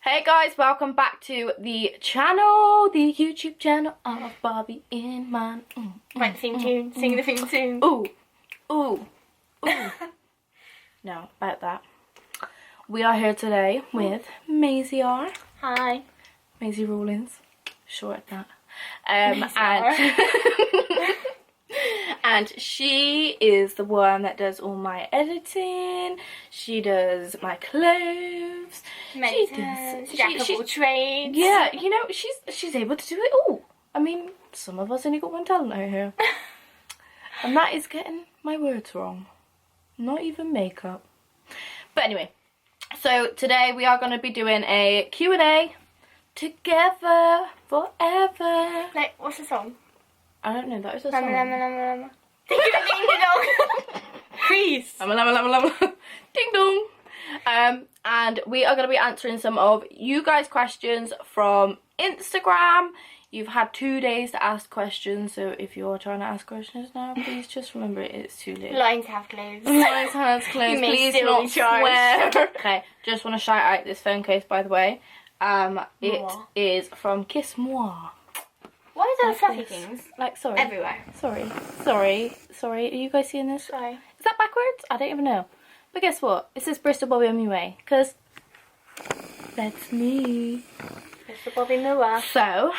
Hey guys, welcome back to the channel, the YouTube channel of Bobby and Man. Right, theme tune, sing the theme tune. Ooh, ooh, ooh. No, about that. We are here today with Maisie R. Hi. Maisie Rawlins, short of that. And she is the one that does all my editing. She does my clothes. Jack of all trades. Yeah, you know, she's able to do it all. I mean, some of us only got one talent out here. And that is getting my words wrong. Not even makeup. But anyway, so today we are going to be doing a Q&A together forever. Like, what's the song? I don't know, that was a song. Ding dong. Please. Ding dong. And we are going to be answering some of you guys' questions from Instagram. You've had 2 days to ask questions, so if you're trying to ask questions now, please just remember it's too late. Lines have closed. Lines have closed. You may Please still not be charged. swear. Okay, just want to shout out this phone case, by the way. It is from Kiss Moi. Why is there fluffy things? Like, sorry. Everywhere. Sorry. Are you guys seeing this? Sorry. Is that backwards? I don't even know. But guess what? It says Bristol Bobby MUA, because that's me. Bristol Bobby Moa. So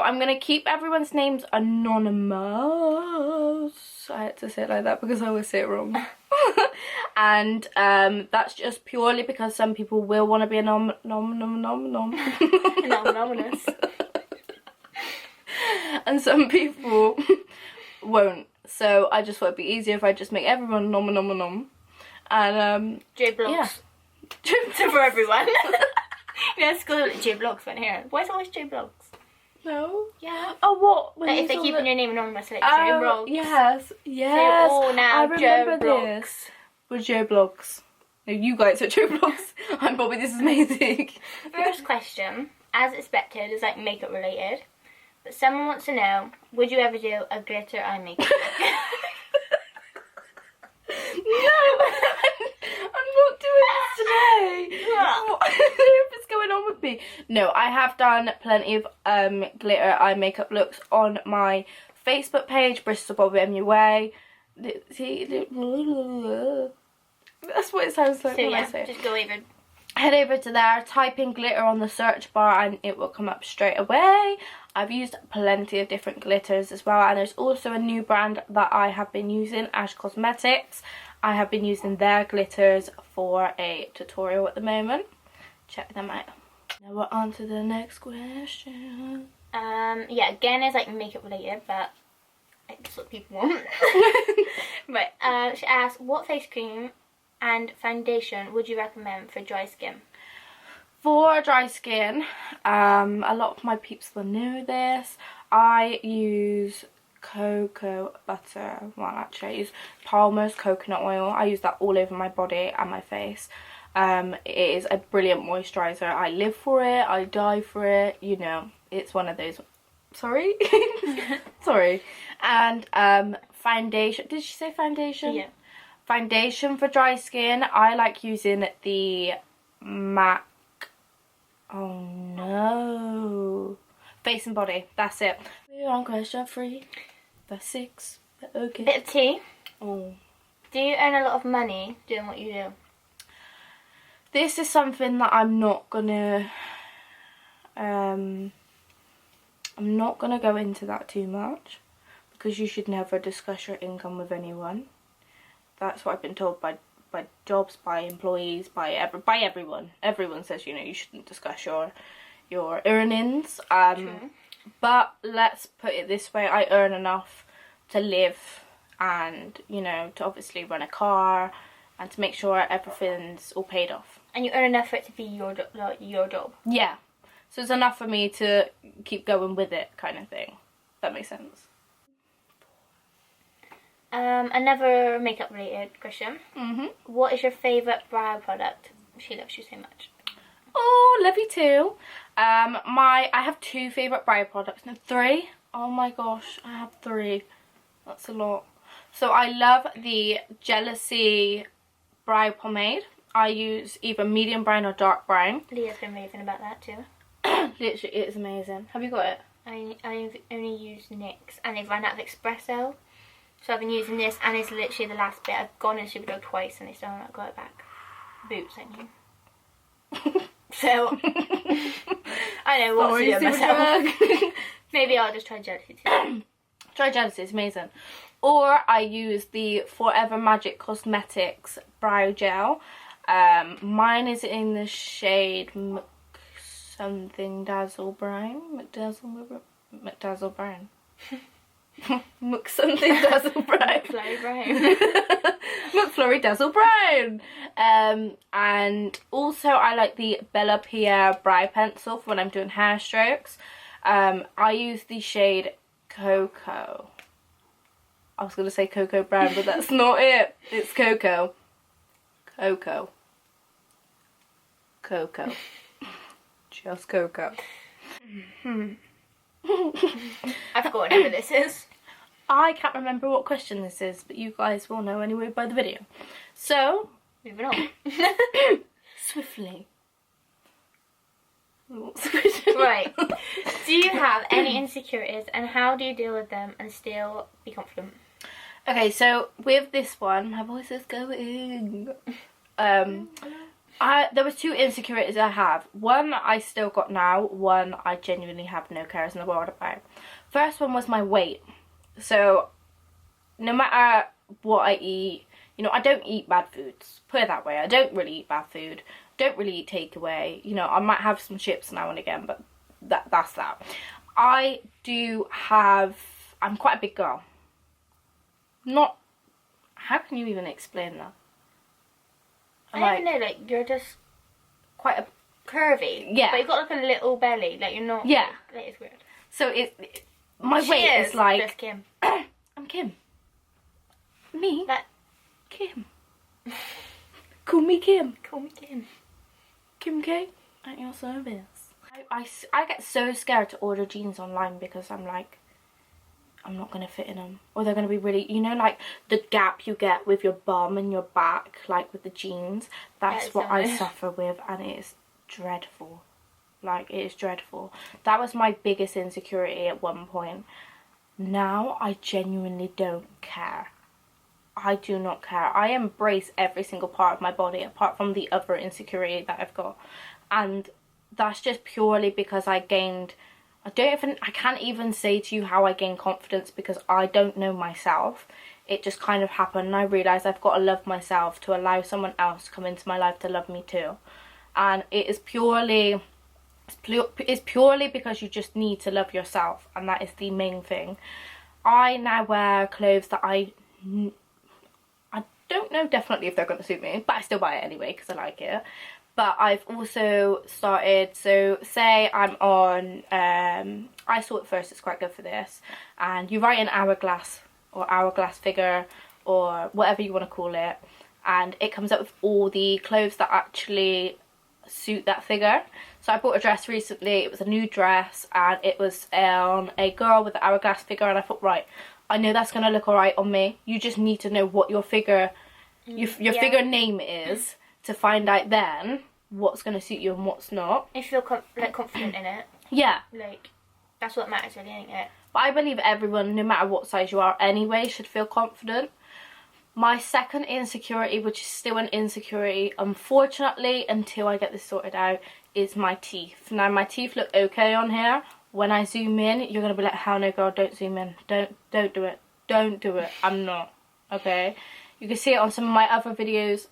I'm going to keep everyone's names anonymous. I had to say it like that because I always say it wrong. And that's just purely because some people will want to be anonymous. And some people won't. So I just thought it'd be easier if I just make everyone nom. And J-Blogs. yeah. So for everyone. Yeah, it's called J-Blogs went here. Why is it always J-Blogs? No. Yeah. Oh, what? Like if they're keeping your name anonymous, like J-Blogs. Yes. They're all now I remember J-Blogs. this. With J-Blogs. No, you guys are J-Blogs. I'm Bobby, this is amazing. First question, as expected, is like makeup related. But someone wants to know, would you ever do a glitter eye makeup? No, I'm not doing this today. What's going on with me? No, I have done plenty of glitter eye makeup looks on my Facebook page, Bristol Bobby MUA. See, that's what it sounds like So when yeah, I say it. just go over. Head over to there, type in glitter on the search bar and it will come up straight away. I've used plenty of different glitters as well, and there's also a new brand that I have been using, Ash Cosmetics. I have been using their glitters for a tutorial at the moment. Check them out. Now we're on to the next question. Yeah, again, it's like makeup related, but it's what people want. Right, she asked, what face cream and foundation would you recommend for dry skin? For dry skin, a lot of my peeps will know this. I use cocoa butter. Well, actually, I use Palmer's coconut oil. I use that all over my body and my face. It is a brilliant moisturiser. I live for it. I die for it. You know, it's one of those. Sorry? Sorry. And foundation. Did she say foundation? Yeah. Foundation for dry skin, I like using the MAC. Oh no. Face and Body, that's it. We're on question 3. That's 6. Okay. Bit of tea. Oh. Do you earn a lot of money doing what you do? This is something that I'm not gonna go into that too much, because you should never discuss your income with anyone. That's what I've been told by jobs, by employees, by everyone. Everyone says, you know, you shouldn't discuss your earnings. True. But let's put it this way: I earn enough to live, and you know, to obviously run a car, and to make sure everything's all paid off. And you earn enough for it to be your job. Yeah. So it's enough for me to keep going with it, kind of thing. That makes sense. Another makeup related question. What is your favourite brow product? She loves you so much. Oh, love you too. I have 2 favourite brow products. No, 3. Oh my gosh, I have 3. That's a lot. So I love the Jealousy brow pomade. I use either medium brown or dark brown. Leah's been raving about that too. Literally, it is amazing. Have you got it? I've only used NYX and they've run out of espresso. So I've been using this and it's literally the last bit. I've gone in Superdrug twice and they still haven't got it back. Boots, I mean. So, I know what to do with myself. Maybe I'll just try Jealousy too. Try Jealousy, it's amazing. Or I use the Forever Magic Cosmetics Brow Gel. Mine is in the shade something Dazzle Brown. McDazzle Brown. Something Dazzle Brown. McFlurry Brown. McFlurry Dazzle Brown. And also I like the Bella Pierre brow pencil for when I'm doing hair strokes. I use the shade Cocoa. I was going to say Cocoa Brown, but that's not it. It's Cocoa. Cocoa. Cocoa. Just Cocoa. I've forgotten whatever this is. I can't remember what question this is, but you guys will know anyway by the video. So, moving on. Swiftly. Right. Do you have any insecurities and how do you deal with them and still be confident? Okay, so with this one, my voice is going. There was 2 insecurities I have. One I still got now, one I genuinely have no cares in the world about. First one was my weight. So, no matter what I eat, you know, I don't eat bad foods. Put it that way. I don't really eat bad food. Don't really eat takeaway. You know, I might have some chips now and again, but that's that. I'm quite a big girl. How can you even explain that? I don't even know, like, you're just quite a curvy. Yeah. But you've got like a little belly, like you're not. Yeah. Like, it's weird. So my weight is like. Just Kim. I'm Kim. Me? That. Kim. Call me Kim. Call me Kim. Kim K at your service. I get so scared to order jeans online because I'm like, I'm not going to fit in them. Or they're going to be really, you know, like the gap you get with your bum and your back, like with the jeans. That's what I suffer with and it is dreadful. Like, it is dreadful. That was my biggest insecurity at one point. Now, I genuinely don't care. I do not care. I embrace every single part of my body apart from the other insecurity that I've got. And that's just purely because I can't even say to you how I gained confidence because I don't know myself. It just kind of happened and I realised I've got to love myself to allow someone else to come into my life to love me too. And it is purely because you just need to love yourself, and that is the main thing. I now wear clothes that I don't know definitely if they're going to suit me, but I still buy it anyway because I like it. But I've also started, so say I'm on, I saw it first, it's quite good for this, and you write an hourglass or hourglass figure or whatever you want to call it, and it comes up with all the clothes that actually suit that figure. So I bought a dress recently, it was a new dress, and it was a girl with an hourglass figure, and I thought, right, I know that's going to look alright on me. You just need to know what your figure, your figure name is, to find out then what's going to suit you and what's not. If you feel confident in it. Yeah. Like, that's what matters really, ain't it? But I believe everyone, no matter what size you are anyway, should feel confident. My second insecurity, which is still an insecurity, unfortunately, until I get this sorted out, is my teeth. Now, my teeth look okay on here. When I zoom in, you're going to be like, hell no, girl, don't zoom in. Don't do it. Don't do it. I'm not. Okay? You can see it on some of my other videos.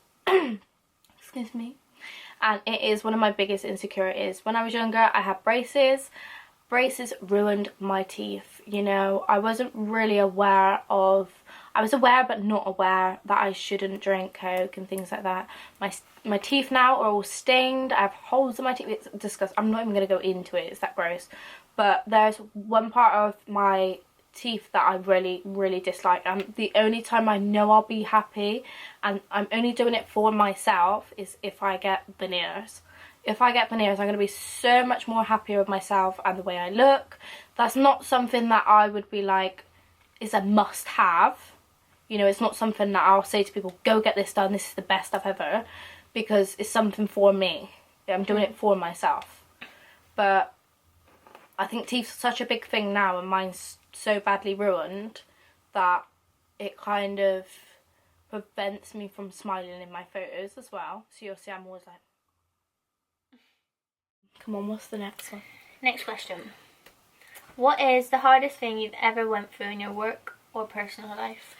Excuse me. And it is one of my biggest insecurities. When I was younger, I had braces. Braces ruined my teeth. You know, I wasn't really aware of... I was aware but not aware that I shouldn't drink Coke and things like that. My teeth now are all stained. I have holes in my teeth. It's disgusting. I'm not even going to go into it. It's that gross. But there's one part of my teeth that I really, really dislike. And the only time I know I'll be happy, and I'm only doing it for myself, is if I get veneers. If I get veneers, I'm going to be so much more happier with myself and the way I look. That's not something that I would be like, is a must-have. You know, it's not something that I'll say to people, go get this done, this is the best I've ever. because it's something for me. I'm doing it for myself. But I think teeth are such a big thing now, and mine's so badly ruined that it kind of prevents me from smiling in my photos as well. So you'll see I'm always like, come on, what's the next one? Next question. What is the hardest thing you've ever went through in your work or personal life?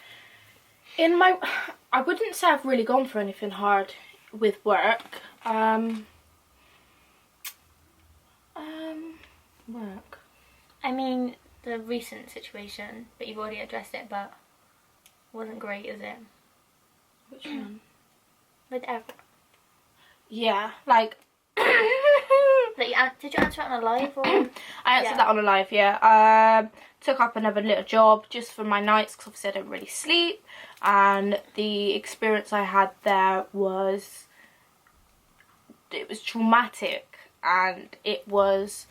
I wouldn't say I've really gone through anything hard with work. Work. I mean, the recent situation, but you've already addressed it, but wasn't great, is it? Which one? With Yeah, like... did you answer it on a live or? I answered that on a live, yeah. Took up another little job just for my nights because obviously I don't really sleep, and the experience I had there was traumatic, and it was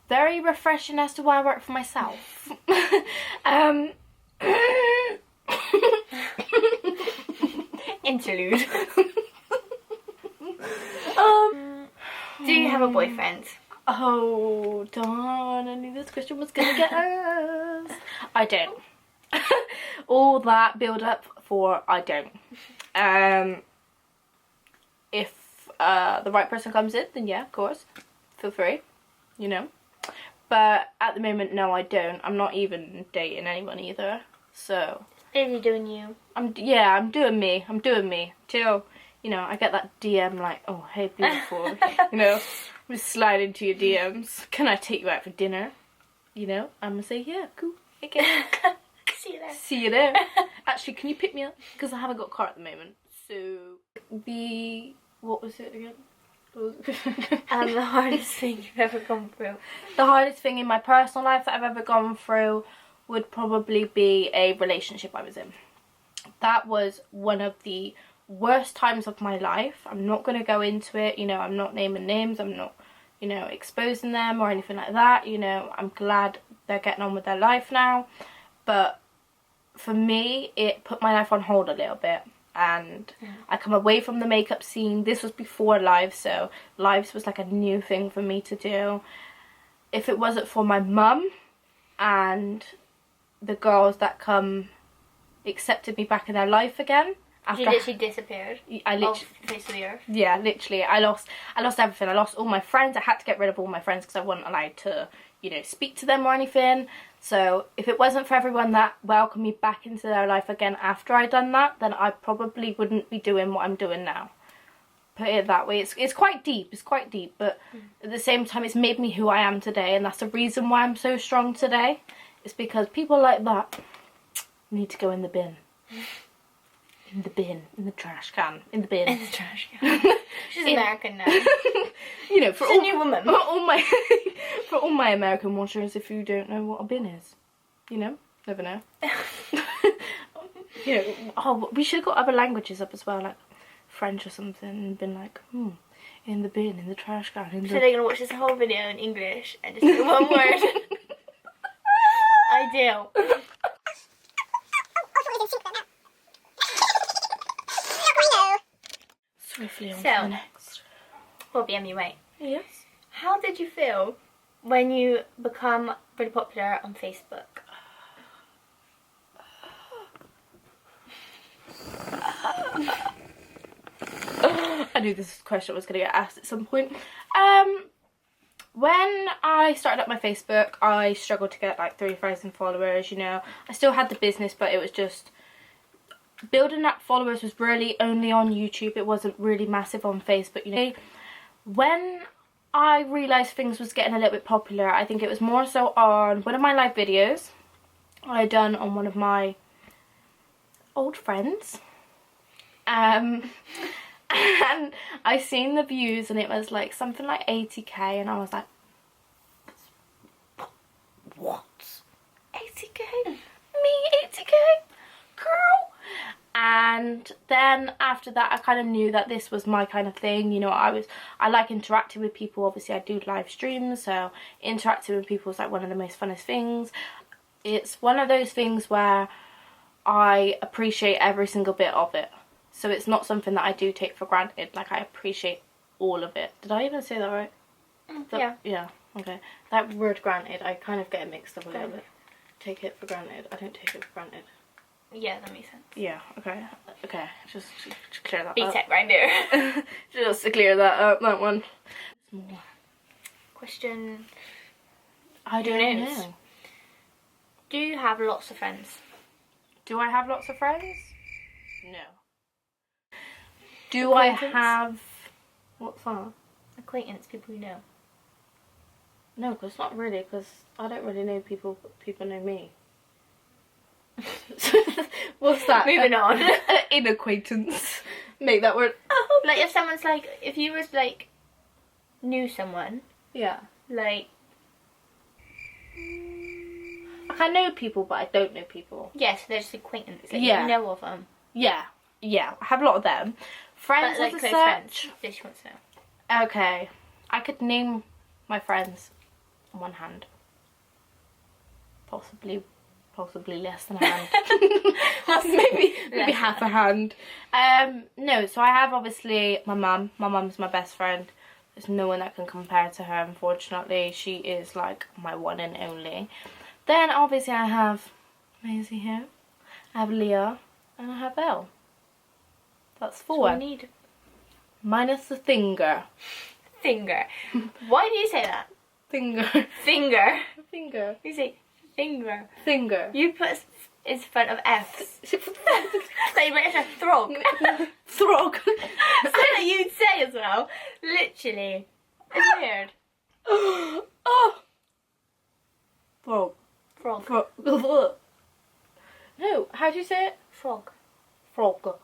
very refreshing as to why I work for myself. Interlude. Do you have a boyfriend? Oh, darn, I knew this question was gonna get asked. I don't. All that build up for I don't. If the right person comes in, then yeah, of course, feel free, you know. But at the moment, no, I don't. I'm not even dating anyone either. So Busy doing you. I'm doing me. I'm doing me till, you know, I get that DM like, oh, hey, beautiful. You know, I'm just slide into your DMs. Can I take you out for dinner? You know, I'm gonna say, yeah, cool. Okay. See you there. See you there. Actually, can you pick me up? Because I haven't got a car at the moment. So, what was it again? The hardest thing you've ever gone through. The hardest thing in my personal life that I've ever gone through would probably be a relationship I was in. That was one of the worst times of my life. I'm not going to go into it, you know, I'm not naming names, I'm not, you know, exposing them or anything like that, you know. I'm glad they're getting on with their life now, but for me, it put my life on hold a little bit. And I come away from the makeup scene. This was before live, so lives was like a new thing for me to do. If it wasn't for my mum and the girls that come accepted me back in their life again. After you literally disappeared. I literally, off the face of the earth. Yeah, literally. I lost everything. I lost all my friends. I had to get rid of all my friends because I wasn't allowed to, you know, speak to them or anything. So if it wasn't for everyone that welcomed me back into their life again after I'd done that, then I probably wouldn't be doing what I'm doing now. Put it that way. It's quite deep. It's quite deep, but at the same time, it's made me who I am today, and that's the reason why I'm so strong today. It's because people like that need to go in the bin. In the bin, in the trash can, in the bin. In the trash can. She's American now. You know, She's a new woman. For all my American watchers, if you don't know what a bin is, you know, never know. You know, oh, we should have got other languages up as well, like French or something, and been like, in the bin, in the trash can. So they're gonna watch this whole video in English and just do one word. Ideal. Swiftly on to So, the next. Well, BMU, Yes. how did you feel when you become really popular on Facebook? I knew this question was going to get asked at some point. When I started up my Facebook, I struggled to get like 3,000 followers, you know. I still had the business, but it was just... building up followers was really only on YouTube. It wasn't really massive on Facebook, you know. When I realised things was getting a little bit popular, I think it was more so on one of my live videos I done on one of my old friends. And I seen the views and it was like something like 80k, and I was like, what? 80k? Me 80k? Girl? And then after that I kind of knew that this was my kind of thing, you know. I like interacting with people. Obviously I do live streams, so interacting with people is like one of the most funnest things. It's one of those things where I appreciate every single bit of it. So it's not something that I do take for granted. Like, I appreciate all of it. Did I even say that right? Yeah. Yeah, okay. That word granted, I kind of get it mixed up a little bit. Take it for granted. I don't take it for granted. Yeah, that makes sense. Yeah, okay. Okay, just clear that up. B-Tech grinder. Just to clear that up, that one. Question. I don't know. Do you have lots of friends? Do I have lots of friends? No. Do I have... What's that? Acquaintance, people you know. No, because not really, because I don't really know people, but people know me. What's that? Moving on. Inacquaintance. Make that word. Like, if someone's like, if you was like, knew someone. Yeah. Like. I know people, but I don't know people. Yes, they're just acquaintances. Like, Yeah. You know of them. Yeah. Yeah. I have a lot of them. Friends But, like, as close such. friends. This wants to know. Okay. I could name my friends on one hand. Possibly less than a hand. maybe half a hand. No, so I have obviously my mum. My mum's my best friend. There's no one that can compare to her, unfortunately. She is like my one and only. Then obviously I have Maisie here. I have Leah. And I have Elle. That's 4. So we need Minus the finger. finger. Why do you say that? Finger. Finger. Finger. You say finger. Finger. You put in front of F's. So you make it a throg. Throg. So that you'd say as well. Literally. It's weird. Oh. Frog. Frog. Frog. No, how do you say it? Frog. Frog.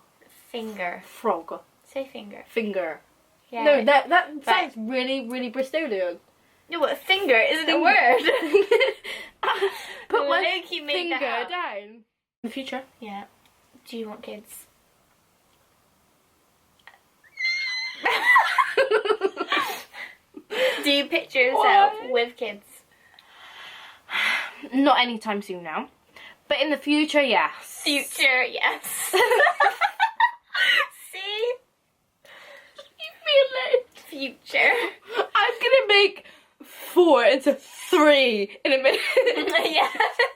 Finger. Frog. Say finger. Finger. Yeah. No, that sounds really, really Bristolian. No, but finger isn't a word. Put one Loki made finger that up. down. In the future. Yeah. Do you want kids? Do you picture yourself with kids? Not anytime soon now. But in the future, yes. Future, yes. See? You feel it? Future. I'm gonna make 4 into 3 in a minute. Yeah.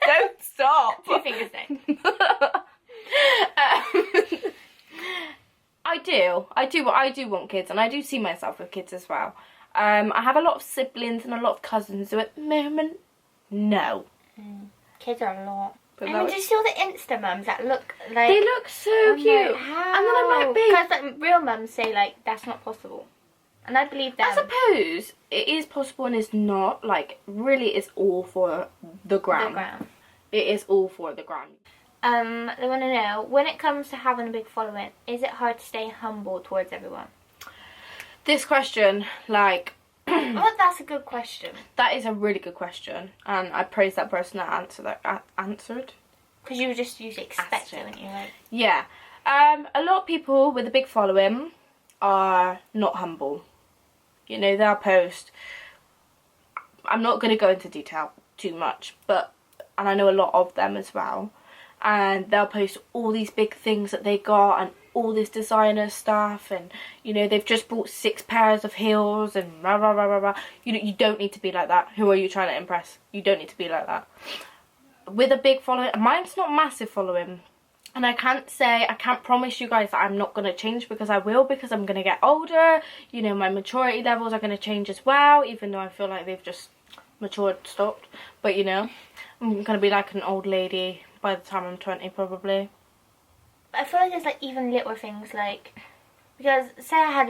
Don't stop. 2 fingers down. I do want kids, and I do see myself with kids as well. I have a lot of siblings and a lot of cousins, so at the moment, no. Kids are a lot. But I mean, do you see all the Insta mums that look like... they look so cute. Like, how? And then I'm like, babe. Because like, real mums say, like, that's not possible. And I believe them. I suppose it is possible and it's not. Like, really, it's all for the gram. It is all for the gram. They want to know, when it comes to having a big following, is it hard to stay humble towards everyone? This question, like... Well, that's a good question. That is a really good question. And I praise that person that answered. Because you would just usually expect it, wouldn't you? Like... Yeah. A lot of people with a big following are not humble. You know, they'll post... I'm not going to go into detail too much, but... And I know a lot of them as well. And they'll post all these big things that they got and all this designer stuff, and you know, they've just bought 6 pairs of heels and rah rah rah rah rah. You know, you don't need to be like that. Who are you trying to impress? You don't need to be like that. With a big following, mine's not massive following, and I can't promise you guys that I'm not going to change, because I will, because I'm going to get older. You know, my maturity levels are going to change as well, even though I feel like they've just stopped. But you know, I'm going to be like an old lady by the time I'm 20 probably. I feel like there's like even little things, like, because say I had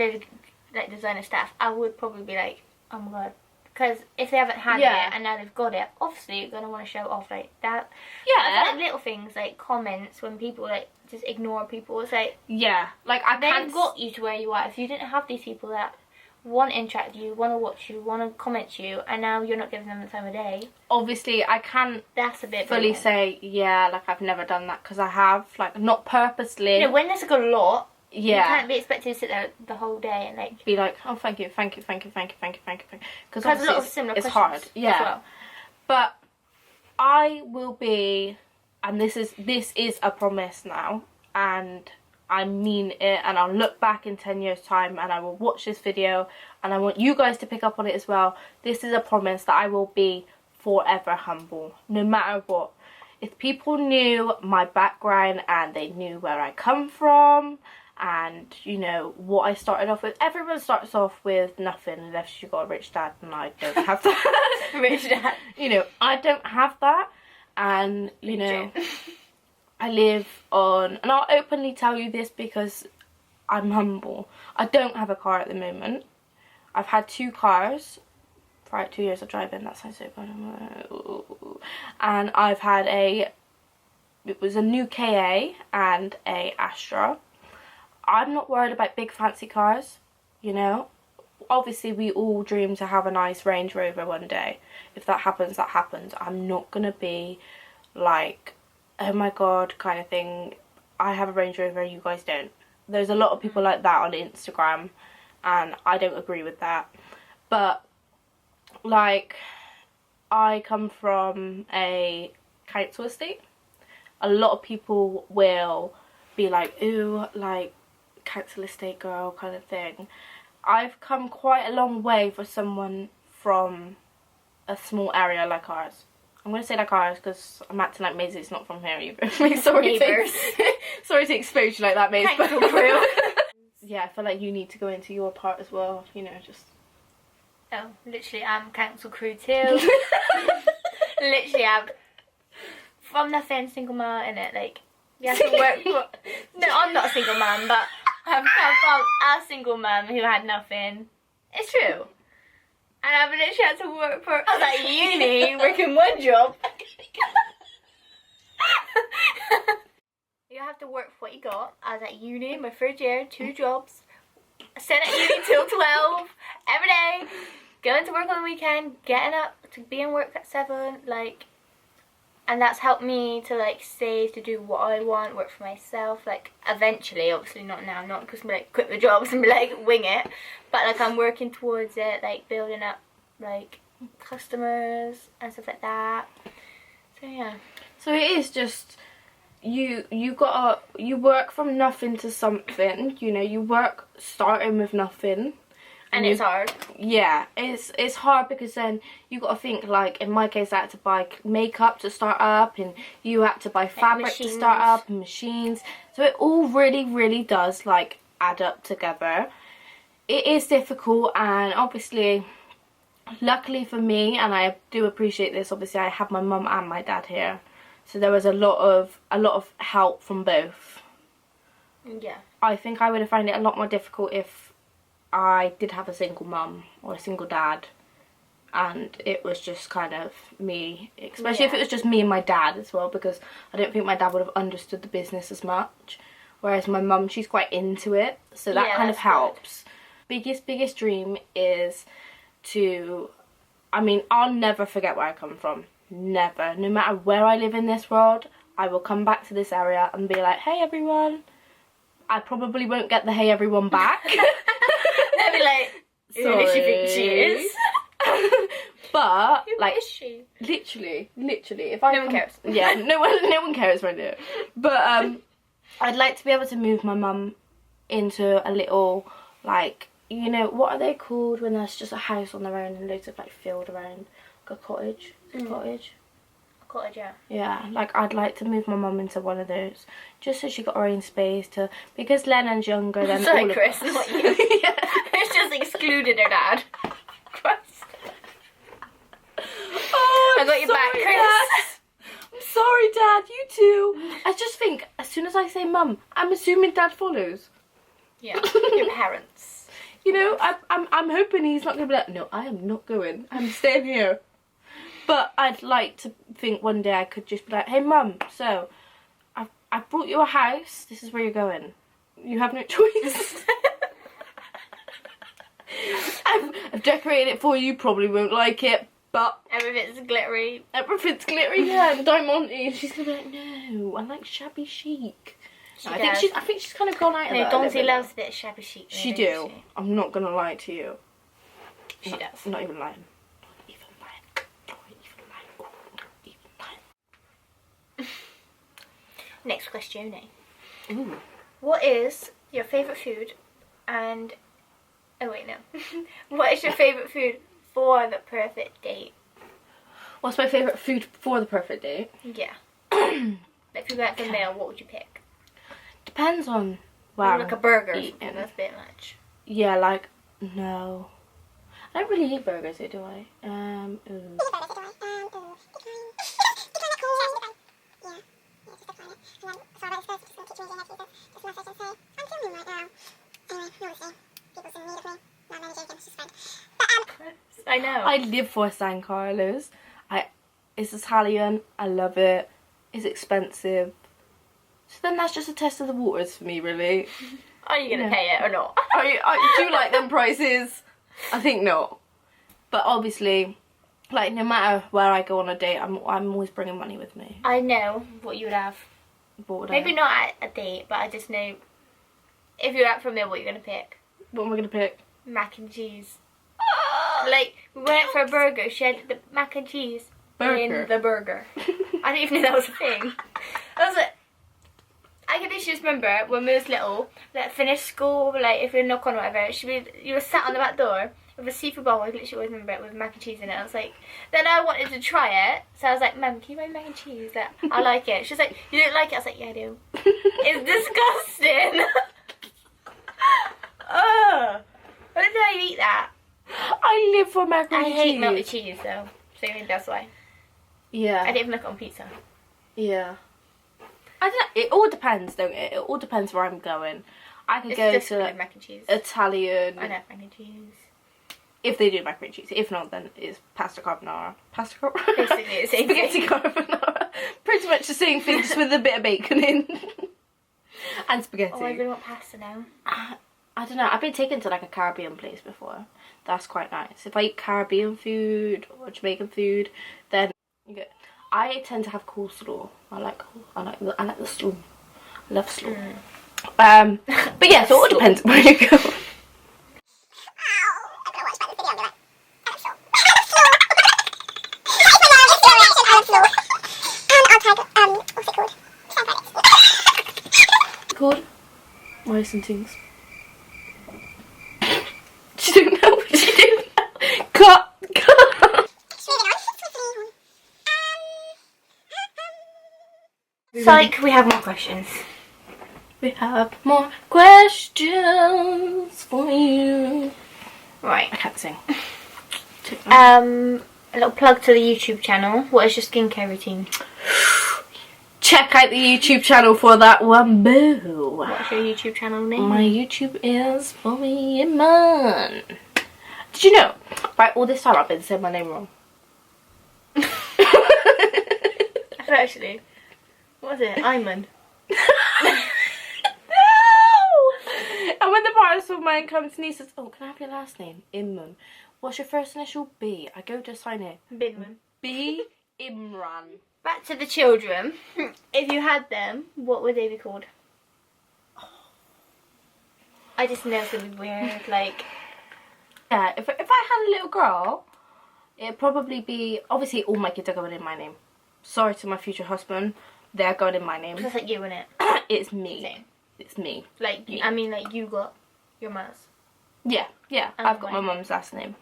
like designer stuff, I would probably be like, oh my god, because if they haven't had it and now they've got it, obviously you're gonna want to show it off like that. Yeah. I feel like little things like comments when people like just ignore people. It's like, yeah, like I can't. They've got you to where you are. If you didn't have these people that want to interact with you, want to watch you, want to comment you, and now you're not giving them the time of day. Obviously, I can't That's a bit fully say, yeah, like I've never done that, because I have, like, not purposely. You know, when there's like a lot, yeah, you can't be expected to sit there the whole day and like be like, oh, thank you, thank you, thank you, thank you, thank you, thank you, because a lot of similar it's questions hard, yeah. as well. But I will be, and this is a promise now, and I mean it, and I'll look back in 10 years time and I will watch this video and I want you guys to pick up on it as well. This is a promise that I will be forever humble, no matter what. If people knew my background and they knew where I come from and, you know, what I started off with. Everyone starts off with nothing unless you got a rich dad, and I don't have that. Rich dad. You know, I don't have that, and, you know, I live on, and I'll openly tell you this because I'm humble. I don't have a car at the moment. I've had 2 cars for like 2 years of driving. That sounds so bad. And I've had it was a new KA and a Astra. I'm not worried about big fancy cars, you know. Obviously we all dream to have a nice Range Rover one day. If that happens, that happens. I'm not gonna be like, oh my god kind of thing, I have a Range Rover, you guys don't. There's a lot of people like that on Instagram and I don't agree with that. But like, I come from a council estate. A lot of people will be like, ooh, like council estate girl kind of thing. I've come quite a long way for someone from a small area like ours. I'm going to say like ours because I'm acting like Maisie's not from here either. sorry to expose you like that, Maisie. Yeah, I feel like you need to go into your part as well, you know, just... Oh, literally I'm council crew too. Literally I'm from nothing, single mom, innit, like, you have to work for... No, I'm not a single mom, but I've come from a single mum who had nothing. It's true. And I've literally had to work for... I was at uni, working one job. You have to work for what you got. I was at uni, my 3rd year, 2 jobs. I stayed at uni till 12, every day. Going to work on the weekend, getting up to be in work at 7, like... And that's helped me to like save, to do what I want, work for myself. Like eventually, obviously not now, not because I'm like quit the jobs and be like wing it. But like I'm working towards it, like building up like customers and stuff like that. So yeah. So it is just you work from nothing to something. You know, you work starting with nothing. And it's hard. Yeah, it's hard because then you got to think, like, in my case I had to buy makeup to start up, and you had to buy fabric to start up, and machines. So it all really does, like, add up together. It is difficult, and obviously, luckily for me, and I do appreciate this, obviously I have my mum and my dad here. So there was a lot of help from both. Yeah. I think I would have found it a lot more difficult if I did have a single mum or a single dad and it was just kind of me, especially if it was just me and my dad as well, because I don't think my dad would have understood the business as much, whereas my mum, she's quite into it, so that kind of helps. Biggest dream is to, I mean, I'll never forget where I come from, never. No matter where I live in this world, I will come back to this area and be like, hey everyone. I probably won't get the hey everyone back. They'll be like, who does she think she is? But who like, is she? Literally, if I no one cares. Yeah, no one cares right now. But I'd like to be able to move my mum into a little, like, you know, what are they called when there's just a house on their own and loads of like field around, like a cottage. Cottage. Cottage, yeah. Yeah, like I'd like to move my mum into one of those, just so she got her own space to, because Lennon's younger than sorry, all Chris, of us. not you. Yeah. It's just excluded her dad. Christ. Oh, I got your back, Chris. Dad. I'm sorry, Dad. You too. I just think as soon as I say mum, I'm assuming Dad follows. Yeah, your parents. You know, I'm hoping he's not gonna be like, no, I am not going. I'm staying here. But I'd like to think one day I could just be like, hey mum, so I've brought you a house, this is where you're going. You have no choice. I've decorated it for you, probably won't like it, but... Everything's glittery. Everything's glittery, yeah, and Diamante. And she's gonna be like, no, I like shabby chic. I think she's kind of gone out of that. Dante loves a bit of shabby chic. She do. I'm not gonna lie to you. She does. Not even lying. Next question. Ooh. What is your favourite food and... Oh wait, no. What is your favourite food for the perfect date? What's my favourite food for the perfect date? Yeah. If you went for a meal, what would you pick? Depends on where Like a burger. I'm eating. That's a bit much. Yeah, like, no. I don't really eat burgers, do I? Ooh. I know. I live for San Carlos. It's Italian. I love it. It's expensive. So then that's just a test of the waters for me, really. Are you going to pay it or not? Do you like them prices? I think not. But obviously, like, no matter where I go on a date, I'm always bringing money with me. I know what you would have. What would I Maybe have? not at a date, but I just know if you're out for a meal, what you're going to pick. What am I going to pick? Mac and cheese. Like, we went for a burger. She had the mac and cheese Burger. in the burger. I didn't even know that was a thing. I was like, I can just remember when we was little, like finished school, like if we knock on or whatever, you were sat on the back door with a seafood bowl. I literally always remember it with mac and cheese in it. I was like, then I wanted to try it, so I was like, Mum, can you buy mac and cheese? Like, I like it. She was like, you don't like it? I was like, yeah, I do. It's disgusting. Ugh. I don't know how you eat that. I live for macaroni I and hate cheese. melted cheese though, so maybe that's why. Yeah. I didn't even look on pizza. Yeah. I don't know. It all depends, don't it? It all depends where I'm going. I could It's go just to good mac and cheese. Italian. I love mac and cheese. If they do macaroni and cheese. If not, then it's pasta carbonara. Pasta carbonara? Basically the same Spaghetti thing. carbonara. Pretty much the same thing, just with a bit of bacon in. And spaghetti. Oh, I really want pasta now. I don't know. I've been taken to like a Caribbean place before. That's quite nice. If I eat Caribbean food or Jamaican food, then you get. I tend to have coleslaw. I like the slaw. I love slaw. But yeah, so it all depends where you go. Called Mice and Things. She didn't know what she did. Cut. Psych, we have more questions. We have more questions for you. Right. I can't sing. A little plug to the YouTube channel. What is your skincare routine? Check out the YouTube channel for that one, boo. What's your YouTube channel name? My YouTube is Bobby Iman. Did you know? Right, all this time I've been saying my name wrong. Actually, what was it? Iman. No! And when the parts of mine comes to me, says, "Oh, can I have your last name? Iman. What's your first initial? B." I go to sign it. Binman. B. Imran. Back to the children. If you had them, what would they be called? I just know it's gonna be weird. Like, Yeah, if I had a little girl, it'd probably be, obviously all my kids are going in my name. Sorry to my future husband, they're going in my name. just like you in it. It's me. Same. It's me. Like, I mean, like you got your mother's. Yeah, And I've got my mine. mum's last name.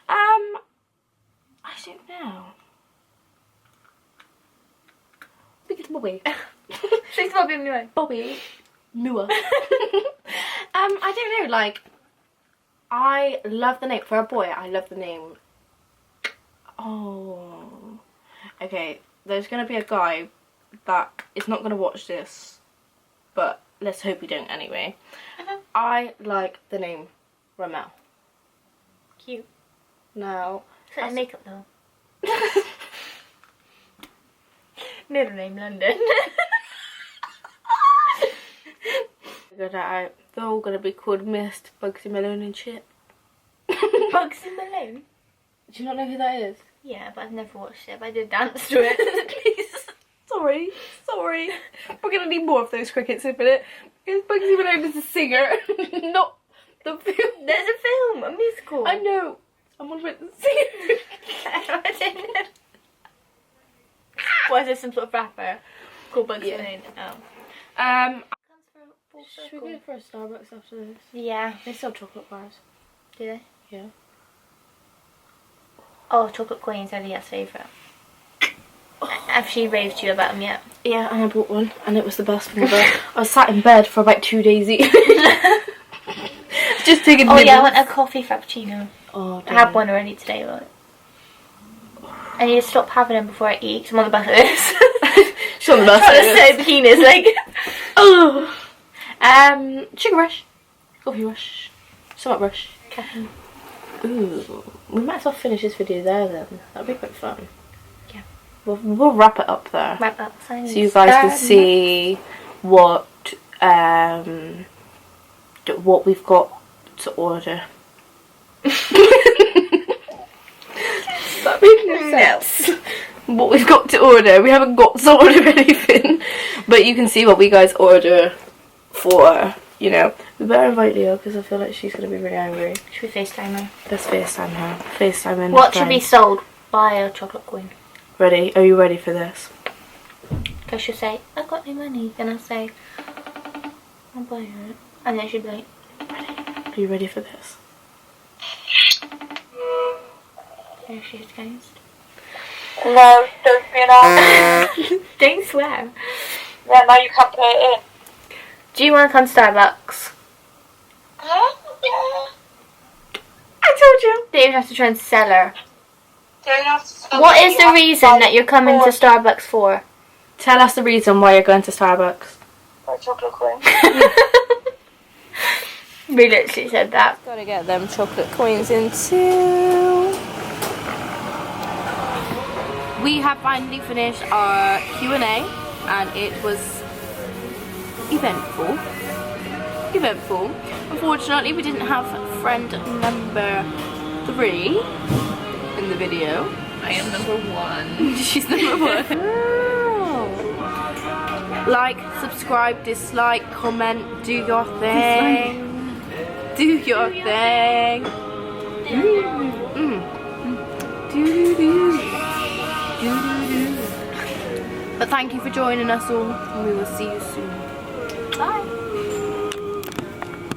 I don't know. Speaking to Bobby. She's Bobby anyway. Bobby. Mua. I don't know, like, I love the name, for a boy, I love the name. Oh. Okay, there's going to be a guy that is not going to watch this, but let's hope he don't anyway. I like the name Ramel. Cute. Now, So makeup though. Middle name London. figured that out. They're all going to be called Mist, Bugsy Malone and shit. Bugsy Malone? Do you not know who that is? Yeah, but I've never watched it, but I did dance to it. Please. Sorry. We're going to need more of those crickets in a minute. Because Bugsy Malone is a singer, not the film. There's a film, a musical. I know. I'm on with the singer. I don't know. What, is this some sort of rapper called Bugsy Malone? Oh. Should we go for a Starbucks after this? Yeah. They sell chocolate bars. Do they? Yeah. Oh, chocolate queens are Leah's favourite. Have she raved to you about them yet? Yeah, and I bought one, and it was the best thing ever. I was sat in bed for about 2 days eating. Just taking. Oh yeah, I want a coffee frappuccino. Oh, I had one already today, but I need to stop having them before I eat. Cause I'm on the bucket list. She's on the bucket list. So penis, like. Oh. Sugar rush, coffee rush, stomach rush. Caffeine. Ooh, we might as well finish this video there then. That'd be quite fun. Yeah. We'll wrap it up there. Wrap up. So you guys can see what we've got to order. That made no sense. What we've got to order. We haven't got to order anything, but you can see what we guys order for. You know, we better invite Leo because I feel like she's gonna be really angry. Should we FaceTime her? Let's FaceTime her. FaceTime in. What should be sold by a chocolate queen? Ready? Are you ready for this? Because she'll say, I've got no money. Then I'll say, I'll buy it. And then she'll be like, Ready? Are you ready for this? there she is, guys. No, don't be an ass. Don't swear. Yeah, now you can't put it in. Do you want to come to Starbucks? Huh? I told you. Don't even have to try and sell her. Don't have to spell What it, is you the have to reason buy that you're coming to Starbucks for? Tell us the reason why you're going to Starbucks. for a chocolate queen. We literally said that. Gotta get them chocolate coins in too. We have finally finished our Q&A and it was eventful. Unfortunately, we didn't have friend number 3 in the video. I am number 1. She's number 1. Like, subscribe, dislike, comment, do your thing. Do your thing. But thank you for joining us all, and we will see you soon. Bye.